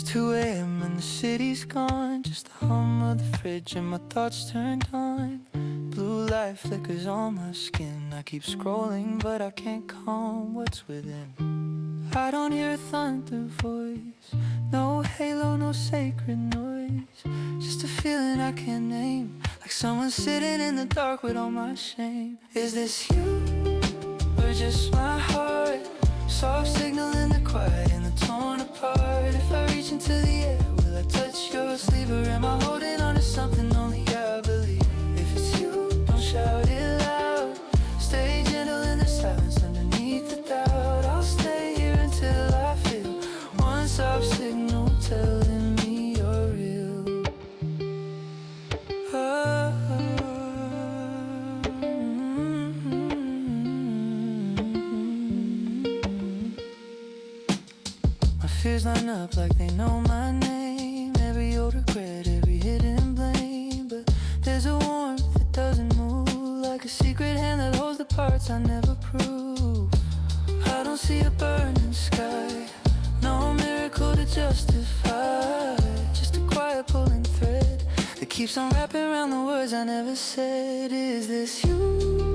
2 a.m. and the city's gone. Just the hum of the fridge and my thoughts turned on. Blue light flickers on my skin. I keep scrolling but I can't calm what's within. I don't hear a thunder voice, no halo, no sacred noise. Just a feeling I can't name, like someone sitting in the dark with all my shame. Is this you, or just my heart? Soft signal in the quiet and the torn apart. If I reach into the air, will I touch your sleeve? Or am I holding on to something only I believe? If it's you, don't shout it loud. Stay gentle in the silence underneath the doubt. I'll stay here until I feel one soft signal telling me you're real. Fears line up like they know my name. Every old regret, every hidden blame. But there's a warmth that doesn't move, like a secret hand that holds the parts I never prove. I don't see a burning sky, no miracle to justify. Just a quiet pulling thread that keeps on wrapping around the words I never said. Is this you,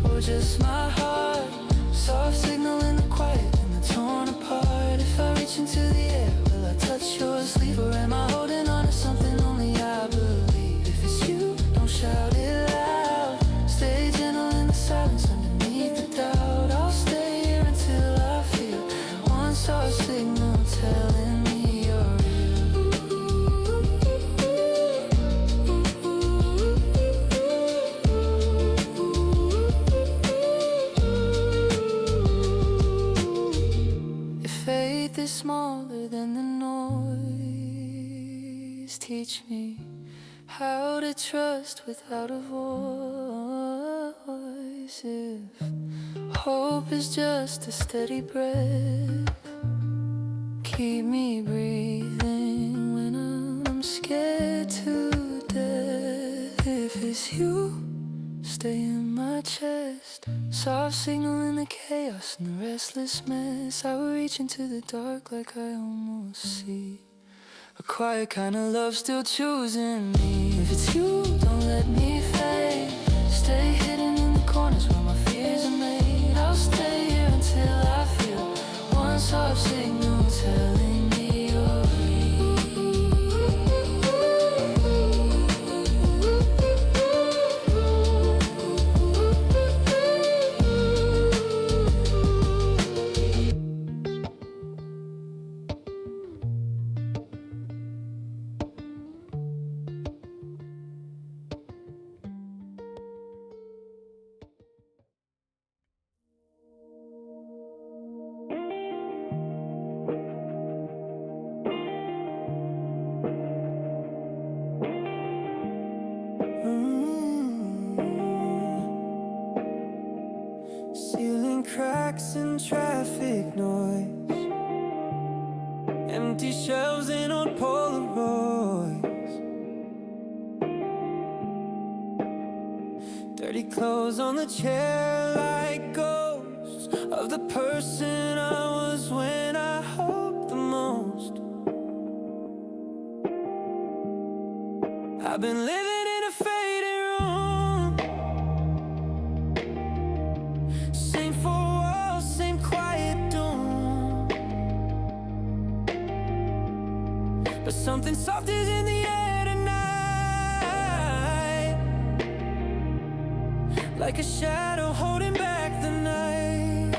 or just my heart? Soft signal in the quiet and the torn apart. If I reach into the air, will I touch your sleeve? Or am I holding on to something only I believe? If it's you, don't shout it loud. Stay gentle in the silence underneath the doubt. I'll stay here until I feel one soft signal telling me you're is smaller than the noise. Teach me how to trust without a voice. If hope is just a steady breath, keep me breathing when I'm scared to death. If it's you, stay in my chest. Soft signal in the chaos and the restless mess. I will reach into the dark like I almost see a quiet kind of love still choosing me. If it's you, don't let me fade. Stay hidden in the corners where my fears are made. I'll stay here until I feel one soft signal telling me you're cracks and traffic noise, empty shelves and old Polaroids, dirty clothes on the chair like ghosts of the person I was when I hoped the most. I've been living in a faded room, same four walls, same quiet doom, but something soft is in the air tonight, like a shadow holding back the night.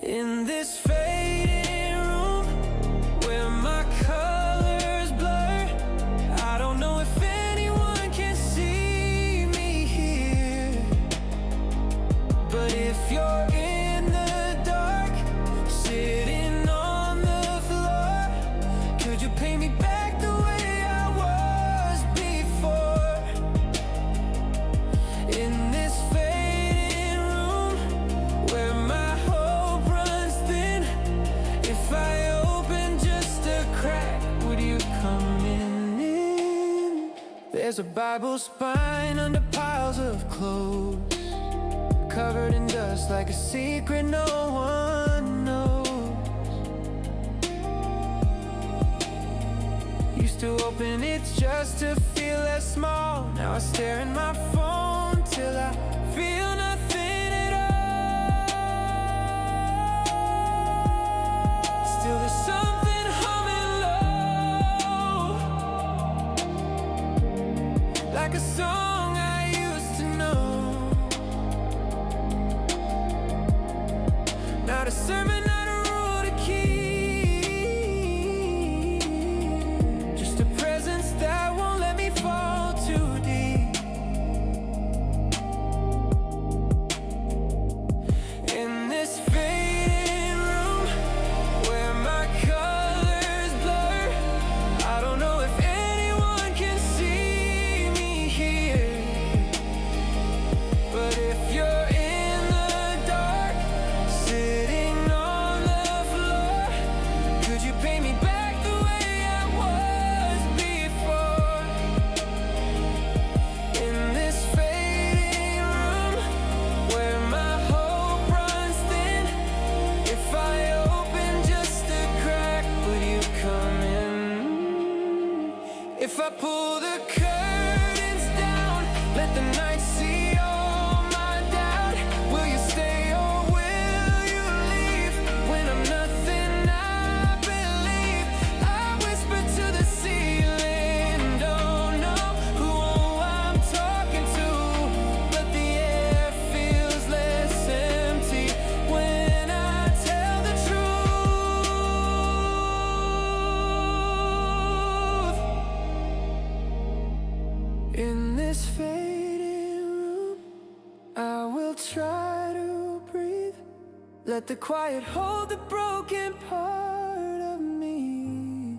In this faded room where my colors blur, I don't know if anyone can see me here, but if you're in the dark, sitting on the floor, could you paint me back the way I was before? In this faded room where my hope runs thin, if I open just a crack, would you come in? There's a Bible spine under piles of clothes, covered in dust like a secret no one knows. Used to open it just to feel less small. Now I stare at my phone till I feel nothing at all. Still there's something humming low, like a song I used to know. Not a sermon, not a rule to keep, just a presence that won't let me fall too deep. In this fading room where my colors blur, I don't know if anyone can see me here, but if you're in the dark, sitting on the floor, could you paint me back the way I was before? In this fading room where my hope runs thin, if I open just a crack, would you come in? If I pull the curtains down, let the night see all my doubt, will you stay or will you leave? When I'm nothing I believe, I whisper to the ceiling, don't know who I'm talking to, but the air feels less empty when I tell the truth. In this fading room, I will try to breathe. Let the quiet hold the broken part of me.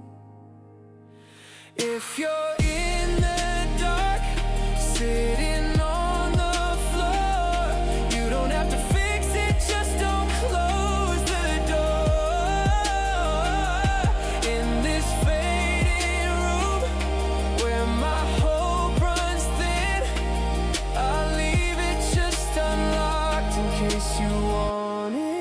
If you're in the dark, sitting on the floor, you don't have to fix it, just don't close the door. In this fading room where my hope runs thin, I'll leave it just unlocked in case you want it.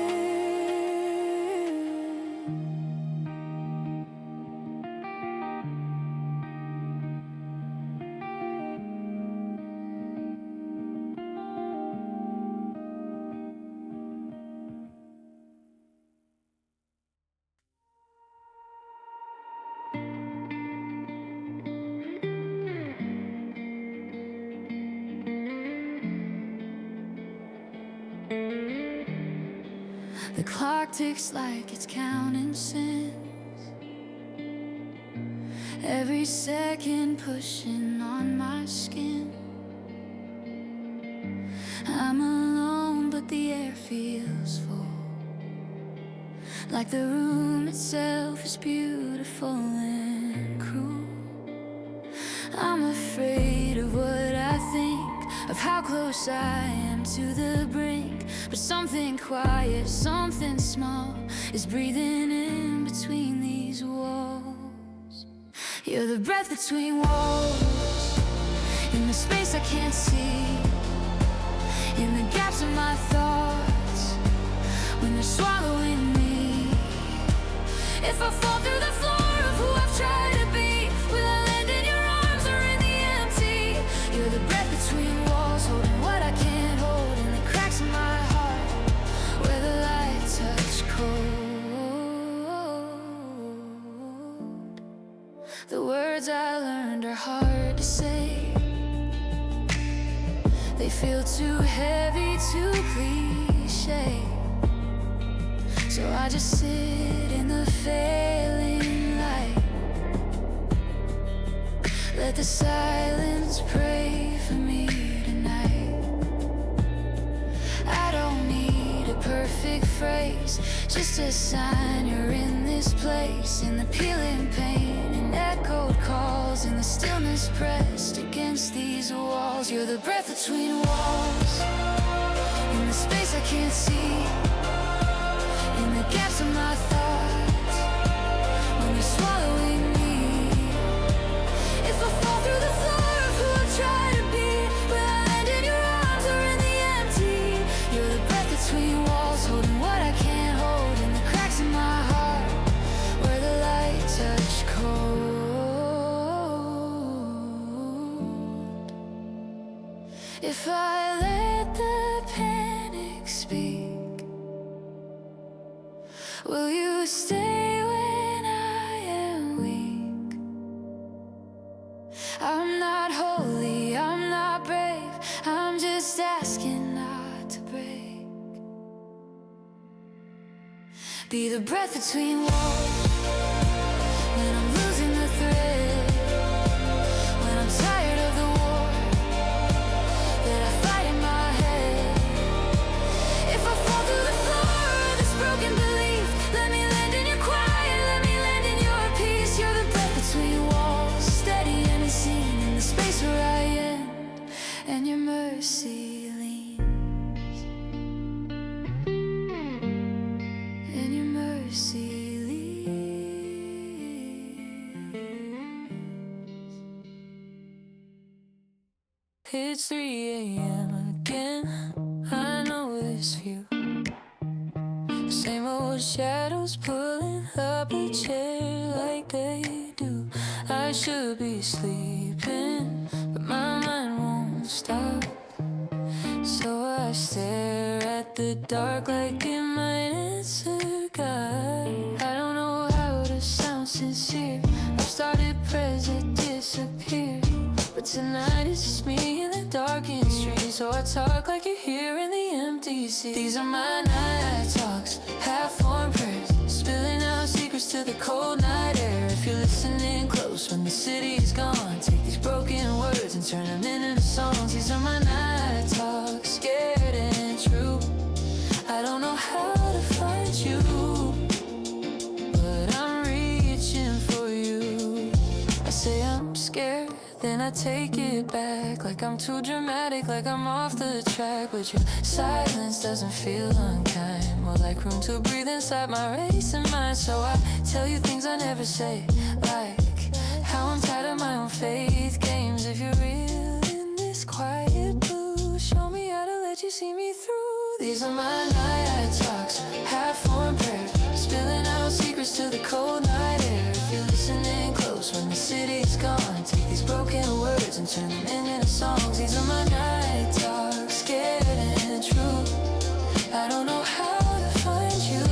The clock ticks like it's counting cents, every second pushing on my skin. I'm alone, but the air feels full, like the room itself is beautiful and cruel. I'm afraid of what I think, of how close I am to the brink. But something quiet, something small is breathing in between these walls. You're the breath between walls, in the space I can't see, in the gaps of my thoughts, when they're swallowing me. If I fall through the floor of who I've tried to be, will I land in your arms or in the empty? You're the breath between walls, holding what I can't hold, in the cracks in my heart, where the light touch cold. The words I learned are hard to say, they feel too heavy, too cliche. So I just sit in the failing light, let the silence pray for me tonight. I don't need a perfect phrase, just a sign you're in this place, in the peeling pain and echoed calls, in the stillness pressed against these walls. You're the breath between walls, in the space I can't see, in the gaps of my thoughts, when you're swallowing me. If I fall through the floor of who I try to be, will I land in your arms or in the empty? You're the breath between walls, holding what I can't hold, in the cracks in my heart, where the light touch cold. If I let the panic speak, will you stay when I am weak? I'm not holy, I'm not brave, I'm just asking not to break. Be the breath between walls when I'm losing the thread, when I'm tired of the war that I fight in my head. If I fall through the floor of this broken belief, let me land in your quiet, let me land in your peace. You're the breath between walls, steady and unseen, in the space where I end and your mercy leans, and your mercy leans. It's 3 a.m. again, I know this view. Same old shadows pulling up a chair like they do. I should be sleeping, but my mind won't stop. So I stare at the dark like it might answer God. I don't know how to sound sincere, I've started prayers that disappear, but tonight it's just me in the darkened street. So I talk like you're here in the empty seat. These are my night talks, half-formed prayers, spilling out secrets to the cold night air. If you're listening close when the city's gone, take these broken words and turn them into songs. These are my night talks, scared and true. I don't know how to find you, but I'm reaching for you. I say I'm scared, then I take it back, like I'm too dramatic, like I'm off the track. But your silence doesn't feel unkind, more like room to breathe inside my racing mind. So I tell you things I never say, like how I'm tired of my own faith games. If you're real in this quiet blue, show me how to let you see me through. These are my night talks, half-formed prayers, spilling out secrets to the cold night air. If you're listening close when the city's gone, take these broken words and turn them into songs. These are my night talks, scared and true. I don't know how to find you,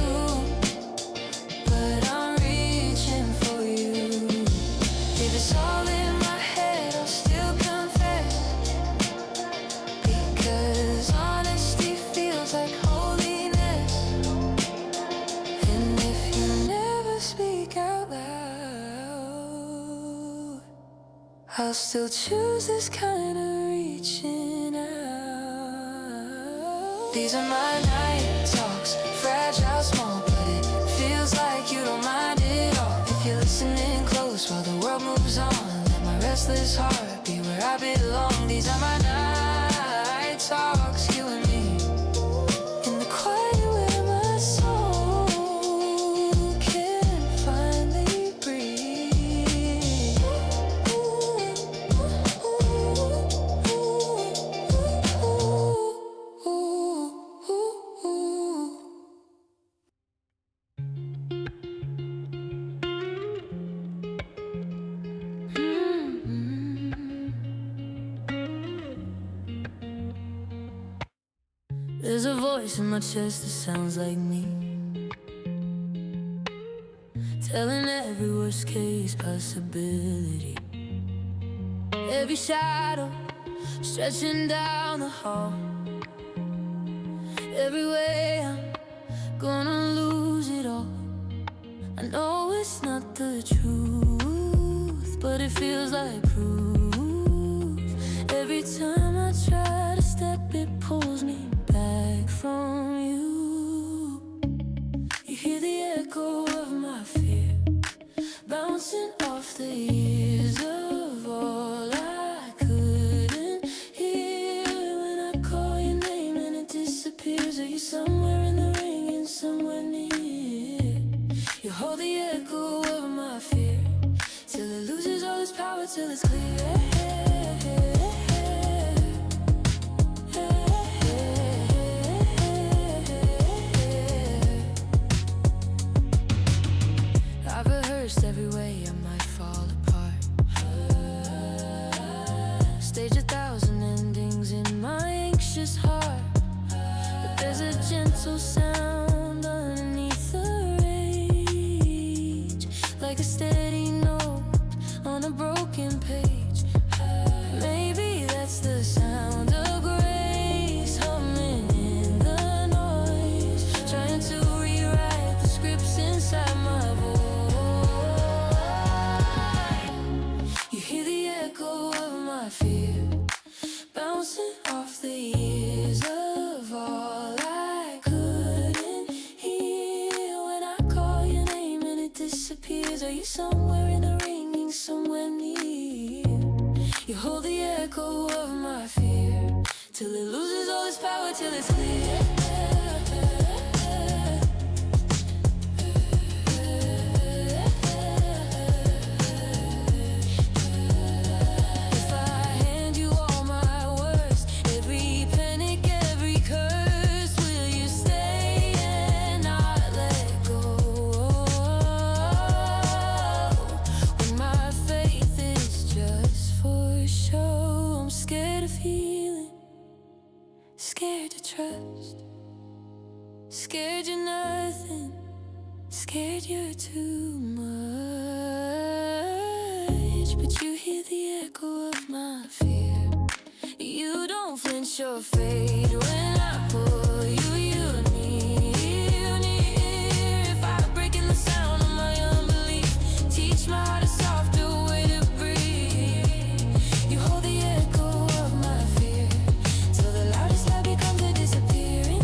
but I'm reaching for you. If it's all in my head, I'll still confess, because honesty feels like holiness. And if you never speak out loud, I'll still choose this kind of reaching out. These are my night talks, fragile, small, but it feels like you don't mind it all. If you're listening close while the world moves on, let my restless heart be where I belong. These are my night talks, you and me, in the quiet where my soul can finally breathe. There's a voice in my chest that sounds like me, telling every worst case possibility. Every shadow stretching down the hall, every way I'm gonna lose it all. I know it's not the truth, but it feels like proof. Every time I try to step, it pulls me back from you. You hear the echo of my fear, bouncing off the years of all I couldn't hear. When I call your name and it disappears, are you somewhere in the ring and somewhere near? You hold the echo of my fear till it loses all its power, till it's clear. I've rehearsed every way I might fall apart, staged 1,000 endings in my also sound underneath the rage, like a steady note on a broken page. Maybe that's the sound of grace humming in the noise, trying to rewrite the scripts inside my voice. You hear the echo of my fear, bouncing off the years of all I couldn't hear. When I call your name and it disappears, are you somewhere in a ringing somewhere near? You hold the echo of my fear till it loses all its power, till it's clear. Scared to trust, scared you're nothing, scared you're too much. But you hear the echo of my fear. You don't flinch or fade when I pull you near. If I break in the sound of my unbelief, teach my heart a softer way to breathe. You hold the echo of my fear till the loudest lie becomes a disappearing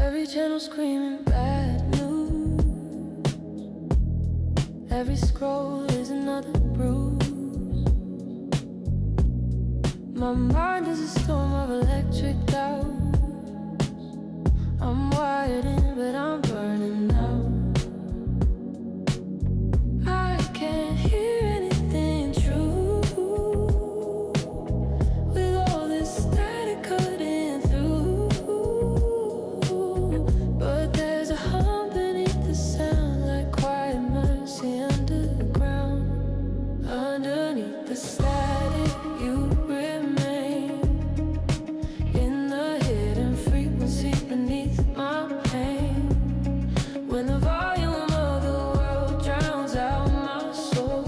Every channel screaming bad news, every scroll is another bruise. My mind is a storm of electric doubts. I'm wired in, but I'm burning out. I can't hear anything true with all this static cutting through. But there's a hum beneath the sound, like quiet mercy underground. Underneath the static, you remain in the hidden frequency beneath my pain. When the volume of the world drowns out my soul,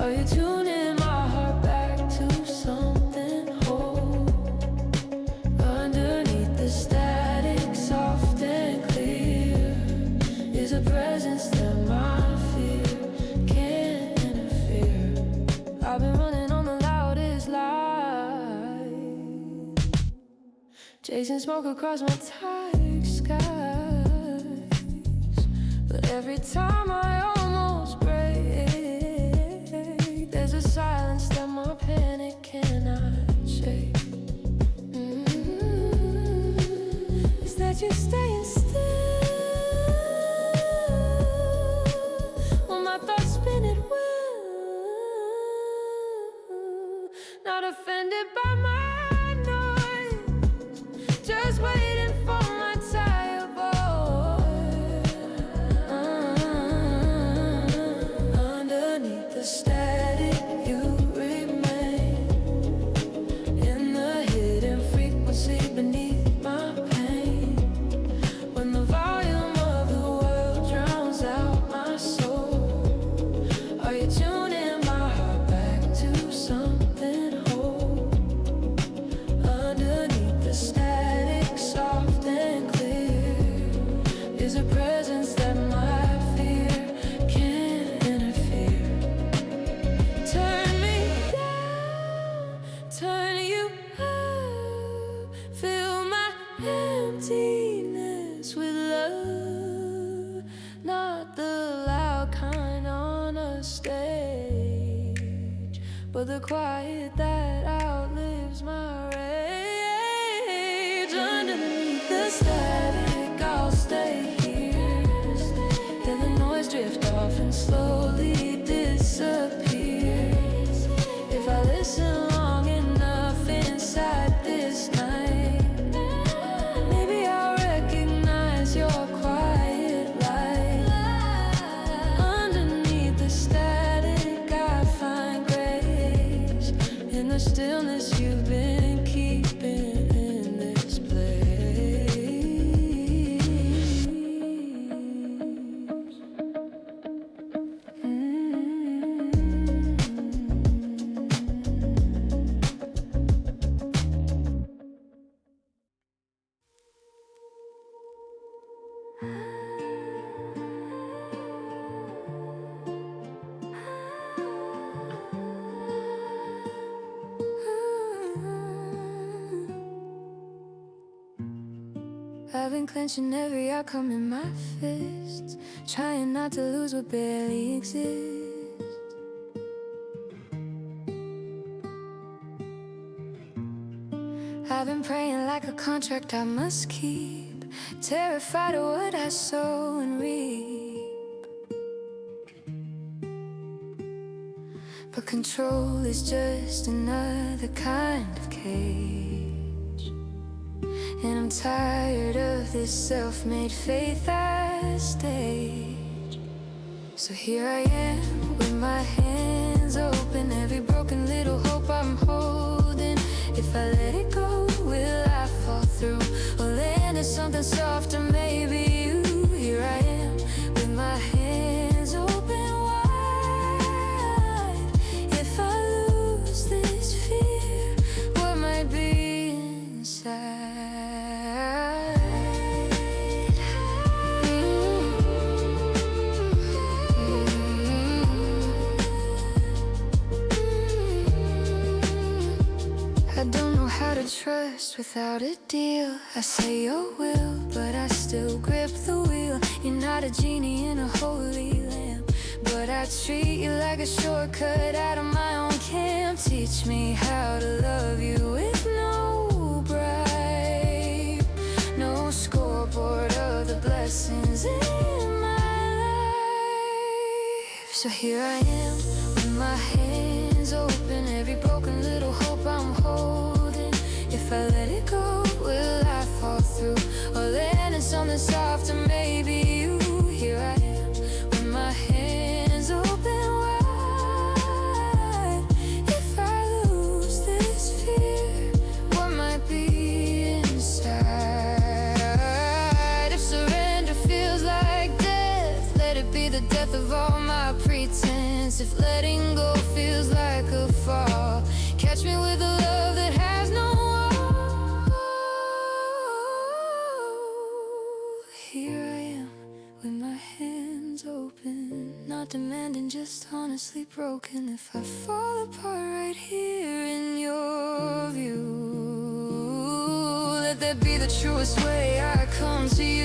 are you tuning my heart back to something whole? Underneath the static, soft and clear, is a presence that my fear can't interfere. I've been running on the loudest light, chasing smoke across my tired skies. But every time I almost break, there's a silence that my panic cannot shake. Is that you staying still when my thoughts spin at will? Not offended by my noise, just waiting for my tired voice. Underneath the static, you remain in the hidden frequency beneath my pain. When the volume of the world drowns out my soul, are you tuning my heart back to something whole? Underneath the static, soft and clear, is a presence that my fear can't interfere. Turn me down, turn you up, fill my emptiness with love. Not the loud kind on a stage, but the quiet that outlives my rage. I've been clenching every outcome in my fists, trying not to lose what barely exists. I've been praying like a contract I must keep, terrified of what I sow and reap. But control is just another kind of cage, and I'm tired of this self-made faith I stage. So here I am with my hands open, every broken little hope I'm holding. If I let it go, will I fall through or land in something softer, maybe you? Here I am with my hands open wide. If I lose this fear, what might be inside? I don't know how to trust without a deal. I say your will, but I still grip the wheel. You're not a genie in a holy lamp, but I treat you like a shortcut out of my own camp. Teach me how to love you with no bribe, no scoreboard of the blessings in my life. So here I am with my hands open, every broken little hope I'm holding. If I let it go, will I fall through or land in something softer, maybe you? Here I am with my hands open wide. If I lose this fear, what might be inside? If surrender feels like death, let it be the death of all my pretense. If letting go feels like a fall, catch me with a love that has no wall. Here I am with my hands open, not demanding, just honestly broken. If I fall apart right here in your view, let that be the truest way I come to you.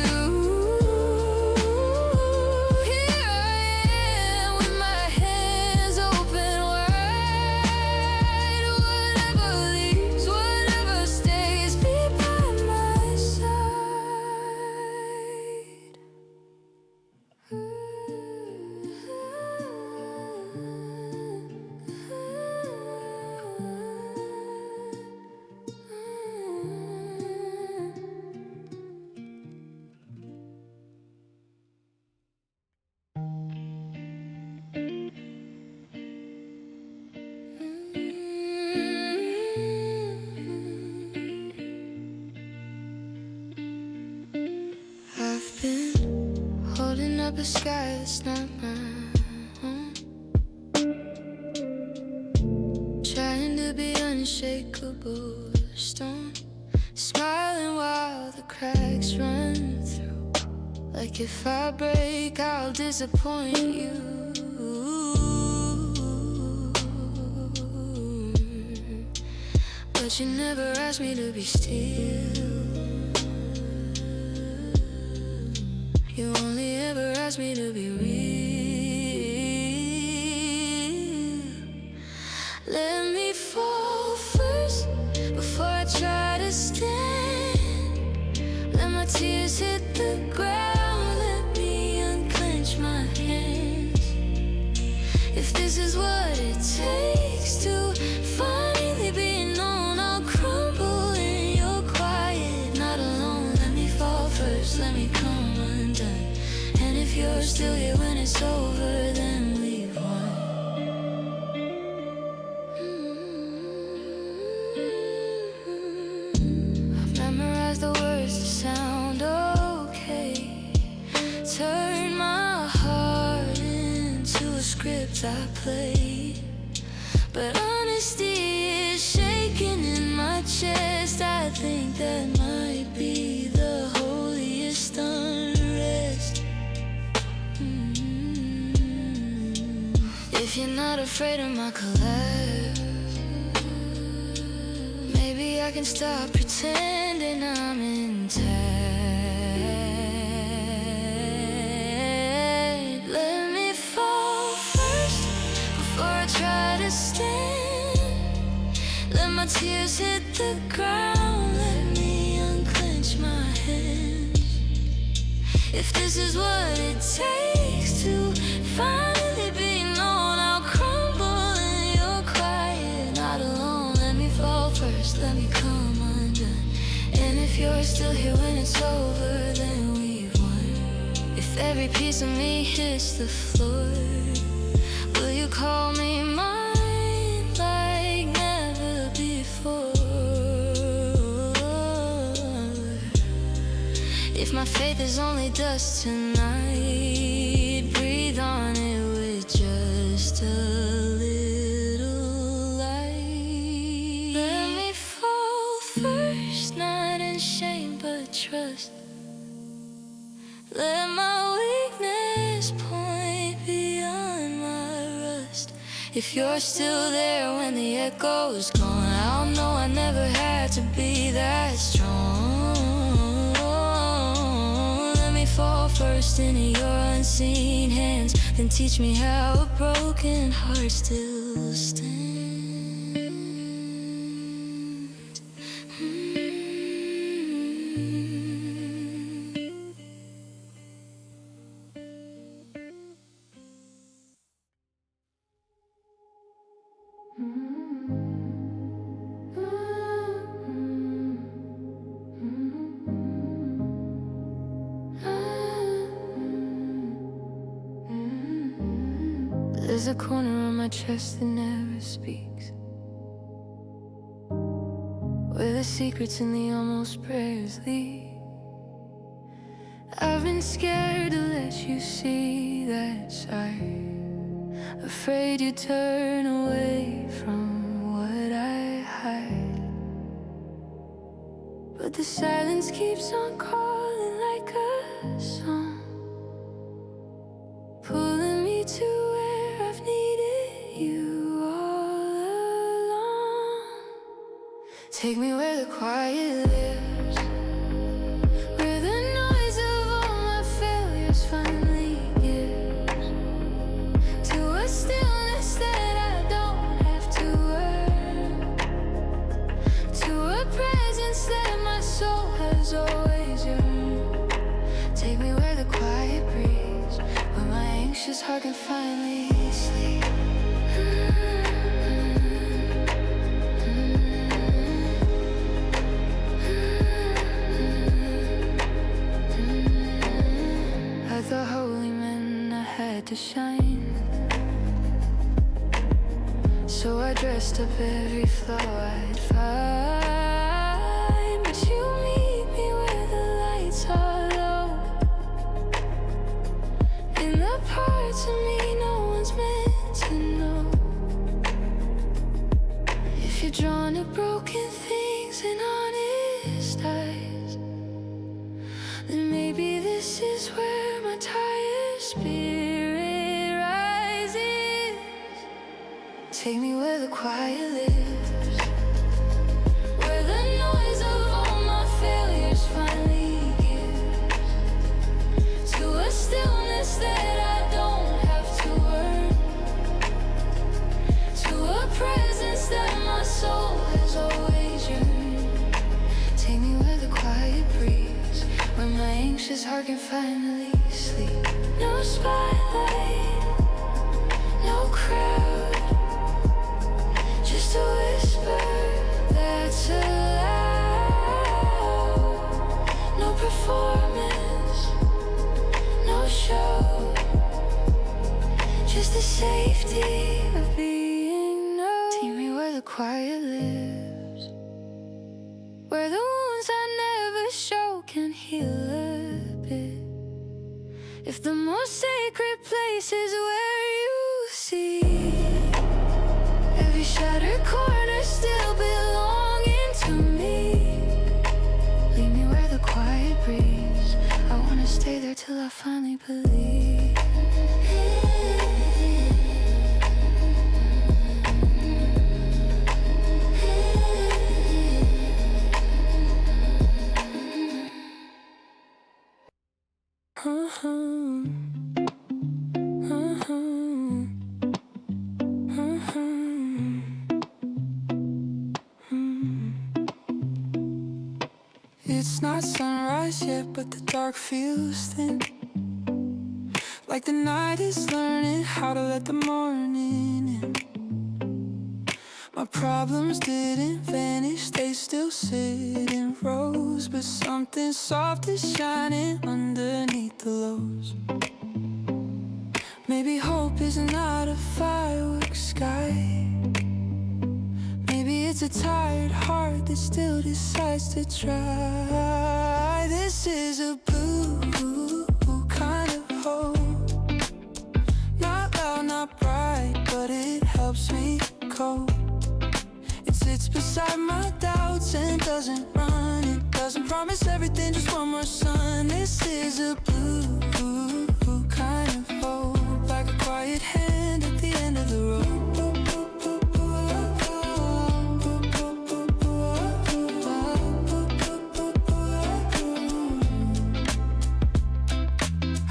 I've been holding up a sky that's not mine, trying to be unshakable stone, smiling while the cracks run through. Like if I break, I'll disappoint you. But you never asked me to be still. You only ever asked me to be real. Let me fall first before I try to stand. Let my tears hit the ground, let me unclench my hands. If this is what it takes to finally be known, I'll crumble in your quiet, not alone. Let me fall first, let me come. And if you're still here when it's over, then we've won. I've memorized the words to sound okay, turn my heart into a script I play. But honesty is shaking in my chest. I think that might be the holiest unrest. If you're not afraid of my collapse, maybe I can stop pretending I'm intact. Let me fall first before I try to stand. Let my tears hit the ground, let me unclench my hands. If this is what it takes to finally be known, I'll crumble and you're quiet, not alone. Let me fall first, let me come undone. And if you're still here when it's over, then we've won. If every piece of me hits the floor, will you call me mine like never before? If my faith is only dust tonight, breathe on it with just a little light. Let me fall first, not in shame but trust. Let my weakness point beyond my rust. If you're still there when the echo's gone, I'll know I never had to be that strong. Fall first into your unseen hands, then teach me how a broken heart still stands. There's a corner on my chest that never speaks, where the secrets and the almost prayers lead. I've been scared to let you see that side, afraid you turn away from what I hide. But the silence keeps on calling like a song, pulling me to where I've needed you all along. Take me where the quiet lives, where the noise of all my failures finally gives to a stillness that I don't have to earn, to a presence that my soul has always yearned. Take me where the quiet breathes, where my anxious heart can finally sleep. Like the holy men, I had to shine, so I dressed up every flaw I'd find. But you meet me where the lights are low, in the parts of me no one's meant to know. If you're drawn to broken things and honest eyes, then maybe this is where my tired spirit rises. Take me where the quiet lives, where the noise of all my failures finally gives to a stillness that I don't have to earn, to a presence that my soul has always yearned. Take me where the quiet breathes, where my anxious heart can finally sleep. No spotlight, no crowd, just a whisper that's allowed. No performance, no show, just the safety of being known. Take me where the quiet lives, where the wounds I never show can heal a bit. If the most sacred place is where you see every shattered corner still belonging to me, leave me where the quiet breathes. I wanna stay there till I finally believe. It's not sunrise yet, but the dark feels thin, like the night is learning how to let the morning in. My problems didn't vanish, they still sit in rows, but something soft is shining underneath the lows. Maybe hope is not a firework sky. Maybe it's a tired heart that still decides to try. This is a blue kind of hope, not loud, not bright, but it helps me cope. It sits beside my doubts and doesn't run. It doesn't promise everything, just one more sun. This is a blue kind of hope, like a quiet hand at the end of the road.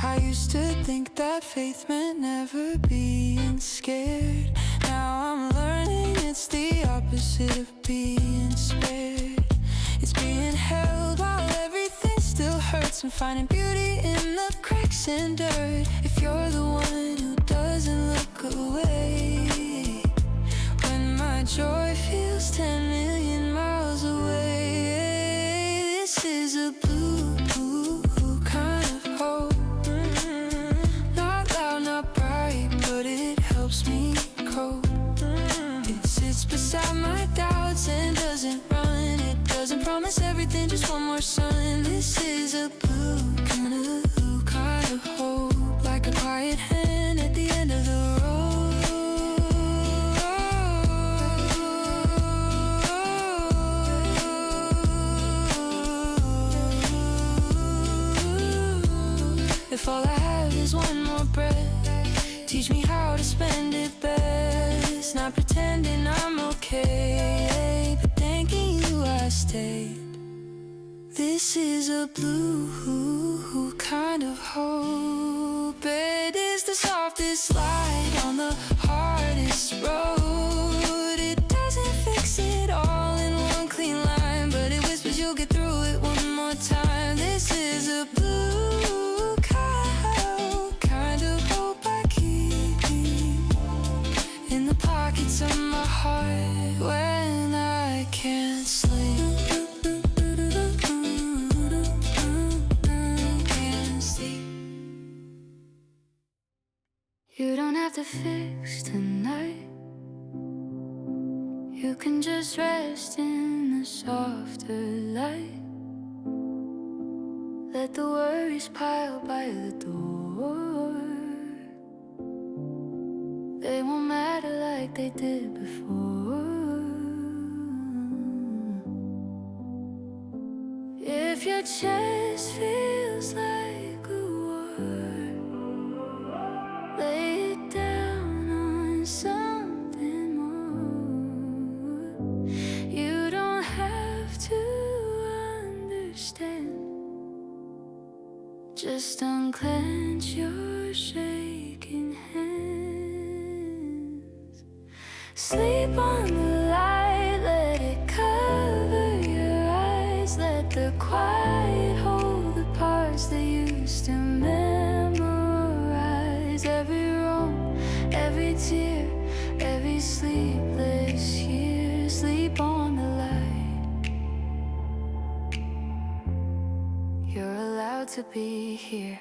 I used to think that faith meant never being scared. Now I'm learning it's the opposite of being spared. It's being held while everything still hurts, and finding beauty in the cracks and dirt. If you're the one who doesn't look away when my joy feels 10 million miles away, this is a blue kind of hope. Not loud, not bright, but it helps me cope. It sits beside my doubts and doesn't run. It doesn't promise everything, just one more sun. This is a blue kind of hope, like a quiet hand at the end of the road. If all I have is one more breath, teach me how to spend it best. Not pretending I'm okay, but thanking you I stayed. This is a blue kind of hope. It is the softest light on the hardest road. It doesn't fix it all in one clean line, but it whispers you'll get through it one more time. This is a blue kind of hope I keep in the pockets of my heart when I can't sleep. You don't have to fix tonight. You can just rest in the softer light. Let the worries pile by the door. They won't matter like they did before. If your chest feels like a war, lay it down on something more. You don't have to understand. Just unclench your shaking hands. Sleep on the light, let it cover your eyes. Let the quiet hold the parts that used to memorize. Every roam, every tear, every sleepless year. Sleep on the light. You're allowed to be here.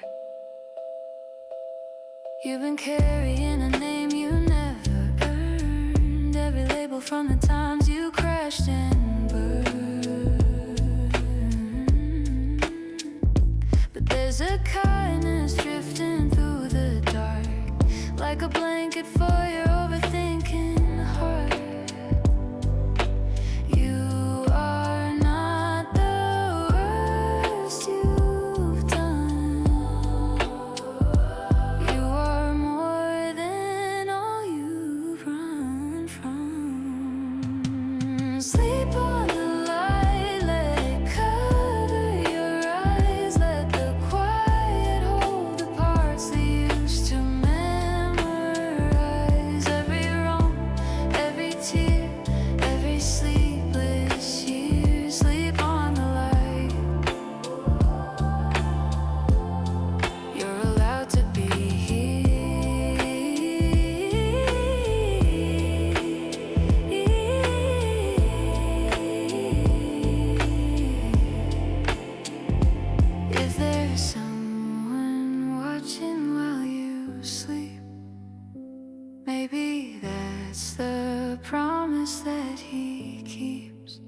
You've been carrying a name you never earned. Every label from the times you crashed and burned. But there's a kindness drifting through the dark, like a blanket for your overthinking heart. You are not the worst you've done. You are more than all you've run from. Sleep on the light, let it cover your eyes. Let the quiet hold the promise that he keeps,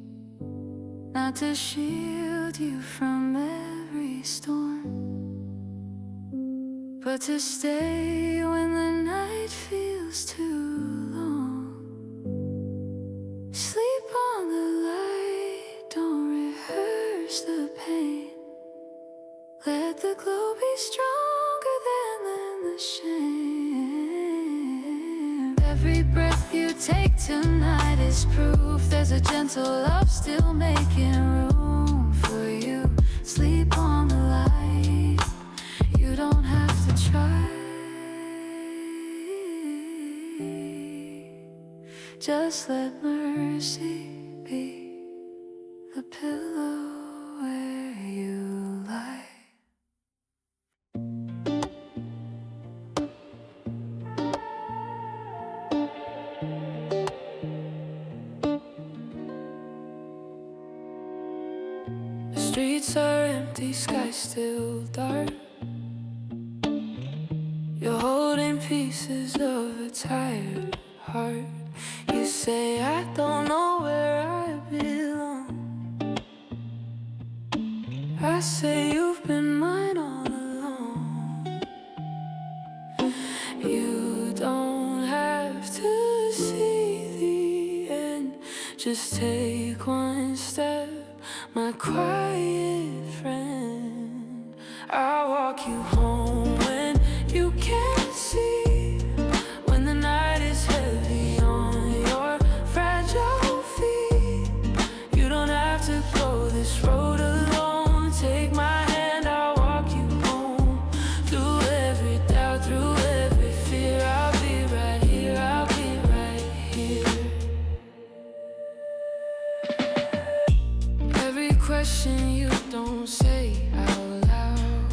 not to shield you from every storm, but to stay when the night feels too long. Sleep on the light, don't rehearse the pain. Let the glow be stronger than the shame. Every breath you take tonight is proof there's a gentle love still making room for you. Sleep on the light, you don't have to try. Just let mercy be the pillow where you lie. The streets are empty, sky still dark. You're holding pieces of a tired heart. You say I don't know where I belong. I say you've been mine all along. You don't have to see the end, just take one step, my quiet friend. I'll walk you home when you can't see, when the night is heavy on your fragile feet. You don't have to go this road alone. Take my hand, I'll walk you home. Through every doubt, through every fear, I'll be right here, I'll be right here. Every question you don't say out loud,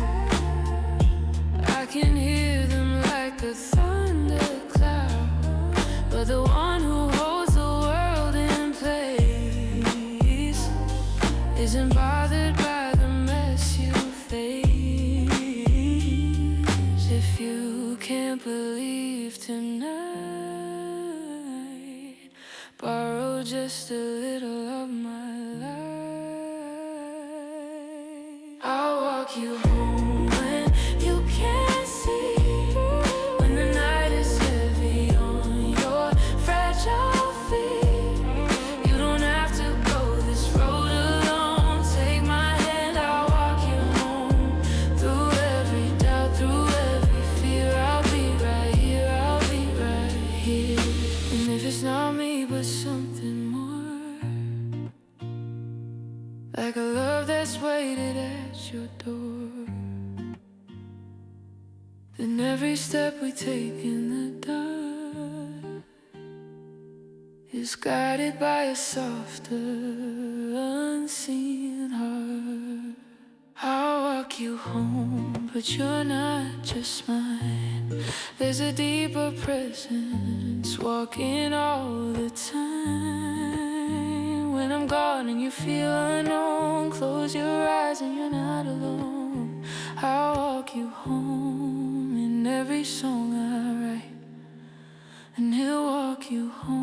I can hear them like a thundercloud. But the one who holds the world in place isn't bothered by the mess you face. If you can't believe tonight, borrow just a little of my light. I'll walk you home when you can't see, when the night is heavy on your fragile feet. You don't have to go this road alone. Take my hand, I'll walk you home. Through every doubt, through every fear, I'll be right here, I'll be right here. And if it's not me but something more, like a love that's waited at your door, then every step we take in the dark is guided by a softer, unseen heart. I'll walk you home, but you're not just mine. There's a deeper presence walking all the time. When I'm gone and you feel unknown, close your eyes and you're not alone. I'll walk you home in every song I write, and he'll walk you home.